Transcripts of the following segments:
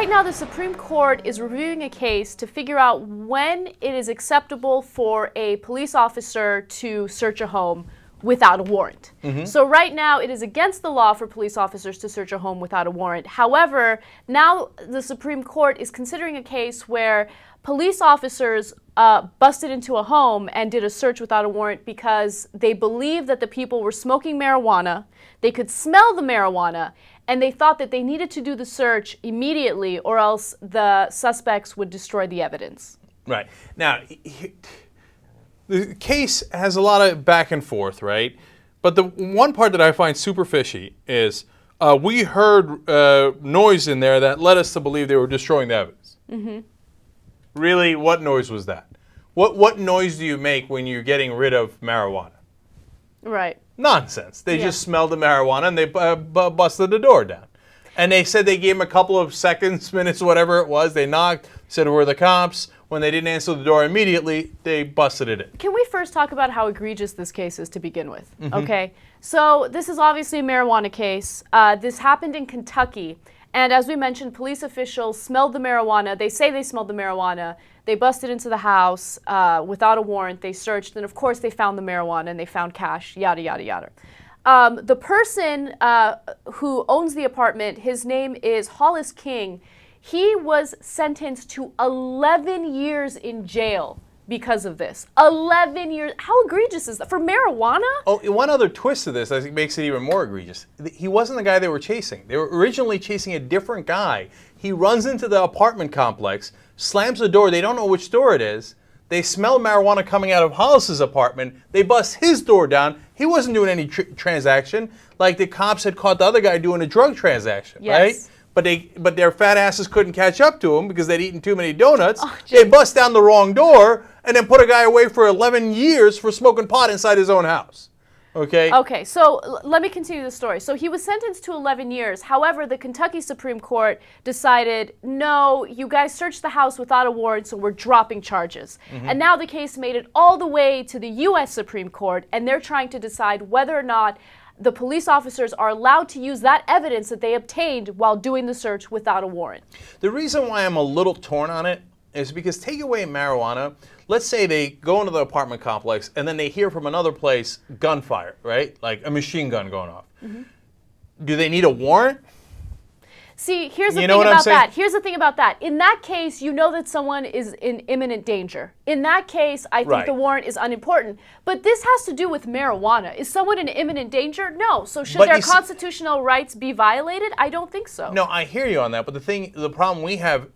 right now the Supreme Court is reviewing a case to figure out when it is acceptable for a police officer to search a home without a warrant. So right now it is against the law for police officers to search a home without a warrant. However, now the Supreme Court is considering a case where police officers busted into a home and did a search without a warrant because they believed that the people were smoking marijuana, they could smell the marijuana, and they thought that they needed to do the search immediately or else the suspects would destroy the evidence. Right. Now, the case has a lot of back and forth, right? But the one part that I find super fishy is we heard noise in there that led us to believe they were destroying the evidence. Really, what noise was that? What noise do you make when you're getting rid of marijuana? Right. Nonsense. They just smelled the marijuana and they busted the door down. And they said they gave him a couple of seconds, minutes, whatever it was. They knocked, said, "We're the cops." When they didn't answer the door immediately, they busted it in. Can we first talk about how egregious this case is to begin with? Okay. So this is obviously a marijuana case. This happened in Kentucky. And as we mentioned, police officials smelled the marijuana. They say they smelled the marijuana. They busted into the house without a warrant. They searched. And of course, they found the marijuana and they found cash, yada, yada, yada. The person who owns the apartment, his name is Hollis King. He was sentenced to 11 years in jail because of this. 11 years. How egregious is that? For marijuana? Oh, one other twist to this, I think, makes it even more egregious. He wasn't the guy they were chasing. They were originally chasing a different guy. He runs into the apartment complex, slams the door. They don't know which door it is. They smell marijuana coming out of Hollis's apartment. They bust his door down. He wasn't doing any transaction. Like the cops had caught the other guy doing a drug transaction, right? But their fat asses couldn't catch up to him because they'd eaten too many donuts. They bust down the wrong door and then put a guy away for 11 years for smoking pot inside his own house. Okay? Okay, so let me continue the story. So he was sentenced to 11 years. However, the Kentucky Supreme Court decided, no, you guys searched the house without a warrant, so we're dropping charges. And now the case made it all the way to the U.S. Supreme Court, and they're trying to decide whether or not the police officers are allowed to use that evidence that they obtained while doing the search without a warrant. The reason why I'm a little torn on it is because take away marijuana, let's say they go into the apartment complex and then they hear from another place gunfire, right? Like a machine gun going off. Do they need a warrant? See, here's the thing about that. Here's the thing about that. In that case, you know that someone is in imminent danger. In that case, I think the warrant is unimportant. But this has to do with marijuana. Is someone in imminent danger? No. So should their constitutional rights be violated? I don't think so. No, I hear you on that. But the problem we have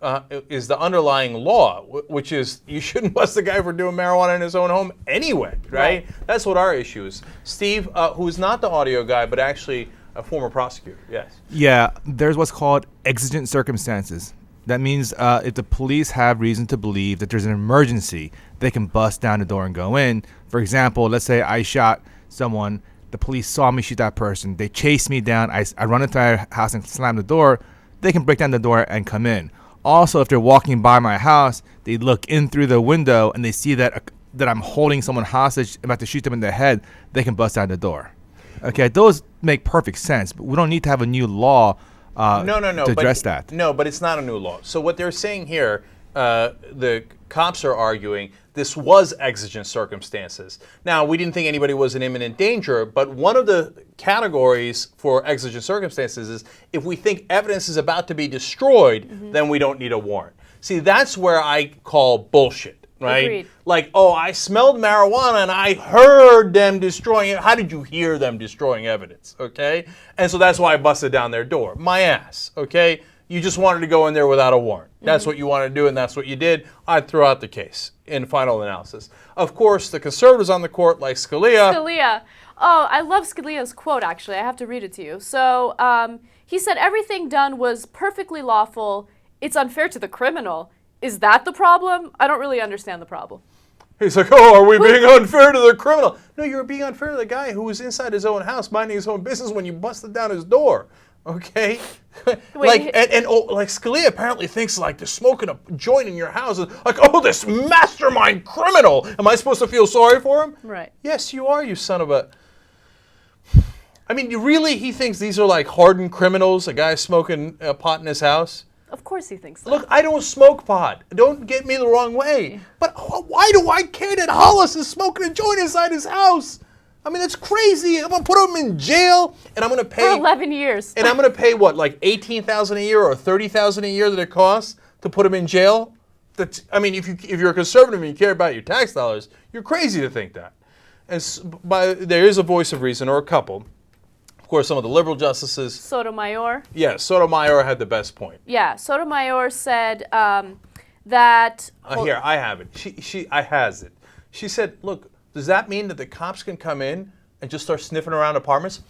is the underlying law, which is you shouldn't bust the guy for doing marijuana in his own home anyway, right? That's what our issue is. Steve, who's not the audio guy, but actually a former prosecutor, yes. Yeah, there's what's called exigent circumstances. That means if the police have reason to believe that there's an emergency, they can bust down the door and go in. For example, let's say I shot someone, the police saw me shoot that person, they chased me down, I run into their house and slam the door, they can break down the door and come in. Also, if they're walking by my house, they look in through the window and they see that I'm holding someone hostage, about to shoot them in the head, they can bust down the door. Okay, those make perfect sense, but we don't need to have a new law to address that. No, but it's not a new law. So what they're saying here, the cops are arguing, this was exigent circumstances. Now, we didn't think anybody was in imminent danger, but one of the categories for exigent circumstances is if we think evidence is about to be destroyed, then we don't need a warrant. See, that's where I call bullshit. Right? Agreed. Like, oh, I smelled marijuana and I heard them destroying it. How did you hear them destroying evidence? Okay? And so that's why I busted down their door. My ass. Okay? You just wanted to go in there without a warrant. That's what you wanted to do, and that's what you did. I'd throw out the case in final analysis. Of course, the conservatives on the court, like Scalia. Oh, I love Scalia's quote, actually. I have to read it to you. So he said, everything done was perfectly lawful. It's unfair to the criminal. Is that the problem? I don't really understand the problem. He's like, oh, are we being unfair to the criminal? No, you're being unfair to the guy who was inside his own house minding his own business when you busted down his door. Okay? Like Scalia apparently thinks like they're smoking a joint in your house. Like, oh, this mastermind criminal. Am I supposed to feel sorry for him? Right. Yes, you are, you son of a... I mean, he thinks these are like hardened criminals, a guy smoking pot in his house? Of course he thinks that. Look, I don't smoke pot. Don't get me the wrong way. But why do I care that Hollis is smoking a joint inside his house? I mean, that's crazy. I'm going to put him in jail, and I'm going to pay... For 11 years. And I'm going to pay, what, like $18,000 a year or $30,000 a year that it costs to put him in jail? I mean, if you're a conservative and you care about your tax dollars, you're crazy to think that. And there is a voice of reason, or a couple. Of course, some of the liberal justices. Sotomayor. Yeah, Sotomayor had the best point. Yeah, Sotomayor said that. Here, I have it. I has it. She said, "Look, does that mean that the cops can come in and just start sniffing around apartments?"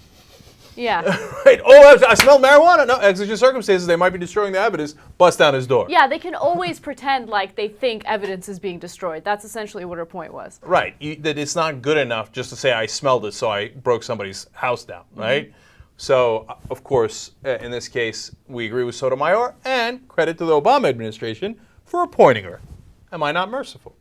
Yeah. Right. Oh, I smell marijuana. No, exigent circumstances. They might be destroying the evidence. Bust down his door. Yeah, they can always pretend like they think evidence is being destroyed. That's essentially what her point was. Right. That it's not good enough just to say I smelled it, so I broke somebody's house down. Right. So, of course, in this case, we agree with Sotomayor, and credit to the Obama administration for appointing her. Am I not merciful?